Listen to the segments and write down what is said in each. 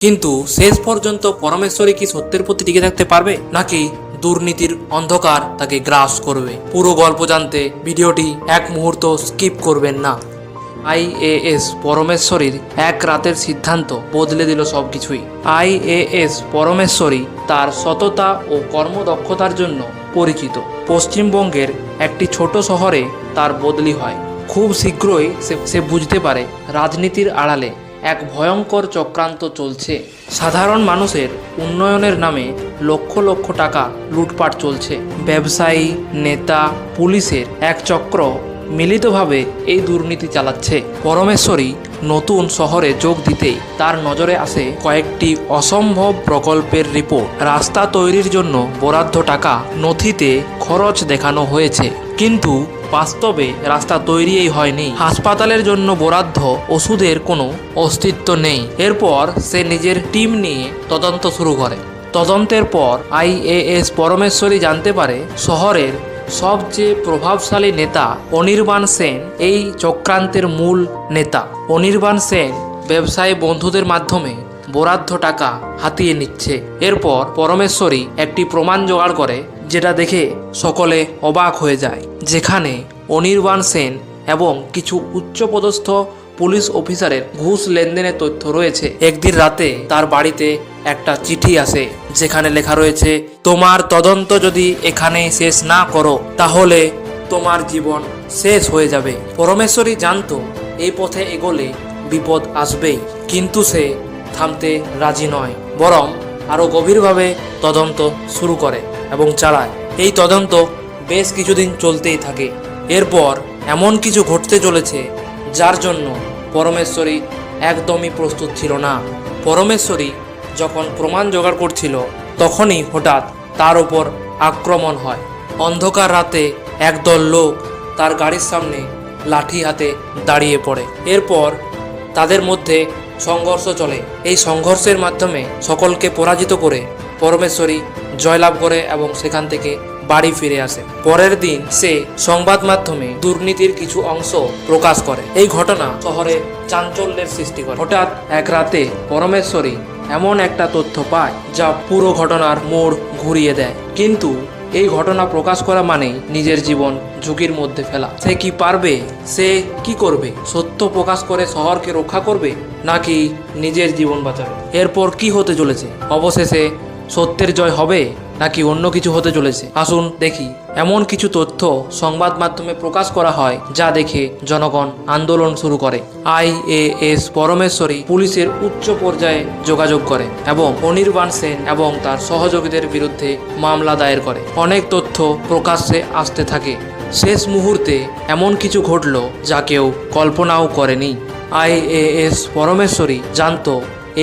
কিন্তু শেষ পর্যন্ত পরমেশ্বরী কি সত্যের প্রতি টিকে থাকতে পারবে, নাকি দুর্নীতির অন্ধকার তাকে গ্রাস করবে? পুরো গল্প জানতে ভিডিওটি এক মুহূর্ত স্কিপ করবেন না। আইএএস পরমেশ্বরীর এক রাতের সিদ্ধান্ত বদলে দিল সবকিছুই। আইএএস পরমেশ্বরী তার সততা ও কর্মদক্ষতার জন্য পরিচিত। পশ্চিমবঙ্গের একটি ছোট শহরে তার বদলি হয়। খুব শীঘ্রই সে বুঝতে পারে রাজনীতির আড়ালে এক ভয়ঙ্কর চক্রান্ত চলছে। সাধারণ মানুষের উন্নয়নের নামে লক্ষ লক্ষ টাকা লুটপাট চলছে। ব্যবসায়ী, নেতা, পুলিশের এক চক্র মিলিতভাবে এই দুর্নীতি চালাচ্ছে। পরমেশ্বরী নতুন শহরে যোগ দিতেই তার নজরে আসে কয়েকটি অসম্ভব প্রকল্পের রিপোর্ট। রাস্তা তৈরির জন্য বরাদ্দ টাকা নথিতে খরচ দেখানো হয়েছে, কিন্তু বাস্তবে রাস্তা তৈরিই হয়নি। হাসপাতালের জন্য বরাদ্দ ওষুধের কোনো অস্তিত্ব নেই। এরপর সে নিজের টিম নিয়ে তদন্ত শুরু করে। তদন্তের পর আইএএস পরমেশ্বরী জানতে পারে শহরের সবচেয়ে প্রভাবশালী নেতা অনির্বাণ সেন এই চক্রান্তের মূল নেতা। অনির্বাণ সেন ব্যবসায়ী বন্ধুদের মাধ্যমে বরাদ্দ টাকা হাতিয়ে নিচ্ছে। এরপর পরমেশ্বরী একটি প্রমাণ জোগাড় করে, যেটা দেখে সকলে অবাক হয়ে যায়। যেখানে অনির্বাণ সেন এবং কিছু উচ্চপদস্থ পুলিশ অফিসারের ঘুষ লেনদেনের তথ্য রয়েছে। একদিন রাতে তার বাড়িতে একটা চিঠি আসে, যেখানে লেখা রয়েছে, তোমার তদন্ত যদি এখানে শেষ না করো তাহলে তোমার জীবন শেষ হয়ে যাবে। পরমেশ্বরী জানতো এই পথে এগোলে বিপদ আসবেই, কিন্তু সে থামতে রাজি নয়, বরং আরও গভীরভাবে তদন্ত শুরু করে এবং চালায়। এই তদন্ত বেশ কিছুদিন চলতেই থাকে। এরপর এমন কিছু ঘটতে চলেছে যার জন্য পরমেশ্বরী একদমই প্রস্তুত ছিল না। পরমেশ্বরী যখন প্রমাণ জোগাড় করছিল, তখনই হঠাৎ তার উপর আক্রমণ হয়। অন্ধকার রাতে একদল লোক তার গাড়ির সামনে লাঠি হাতে দাঁড়িয়ে পড়ে। এরপর তাদের মধ্যে সংঘর্ষ চলে। এই সংঘর্ষের মাধ্যমে সকলকে পরাজিত করে পরমেশ্বরী জয়লাভ করে এবং সেখান থেকে বাড়ি ফিরে আসে। পরের দিন সে সংবাদ মাধ্যমে দুর্নীতির কিছু অংশ প্রকাশ করে। এই ঘটনা শহরে চাঞ্চল্যের সৃষ্টি করে। হঠাৎ এক রাতে পরমেশ্বরী এমন একটা তথ্য পায় যা পুরো ঘটনার মোড় ঘুরিয়ে দেয়। কিন্তু এই ঘটনা প্রকাশ করা মানেই নিজের জীবন ঝুঁকির মধ্যে ফেলা। সে কি পারবে? সে কি করবে? সত্য প্রকাশ করে শহরকে রক্ষা করবে, নাকি নিজের জীবন বাঁচাবে? এরপর কি হতে চলেছে? অবশেষে সত্যের জয় হবে, নাকি অন্য কিছু হতে চলেছে? আসুন দেখি। এমন কিছু তথ্য সংবাদ মাধ্যমে প্রকাশ করা হয় যা দেখে জনগণ আন্দোলন শুরু করে। আইএএস পরমেশ্বরী পুলিশের উচ্চ পর্যায়ে যোগাযোগ করে এবং অনির্বাণ সেন এবং তার সহযোগীদের বিরুদ্ধে মামলা দায়ের করে। অনেক তথ্য প্রকাশ্যে আসতে থাকে। শেষ মুহূর্তে এমন কিছু ঘটল যা কেউ কল্পনাও করেনি। আইএএস পরমেশ্বরী জানতো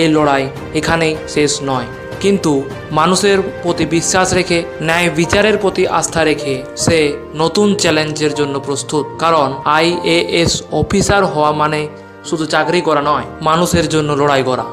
এই লড়াই এখানেই শেষ নয়, কিন্তু মানুষের প্রতি বিশ্বাস রেখে, ন্যায় বিচারের প্রতি আস্থা রেখে সে নতুন চ্যালেঞ্জের জন্য প্রস্তুত। কারণ আইএএস অফিসার হওয়া মানে শুধু চাকরি করা নয়, মানুষের জন্য লড়াই করা।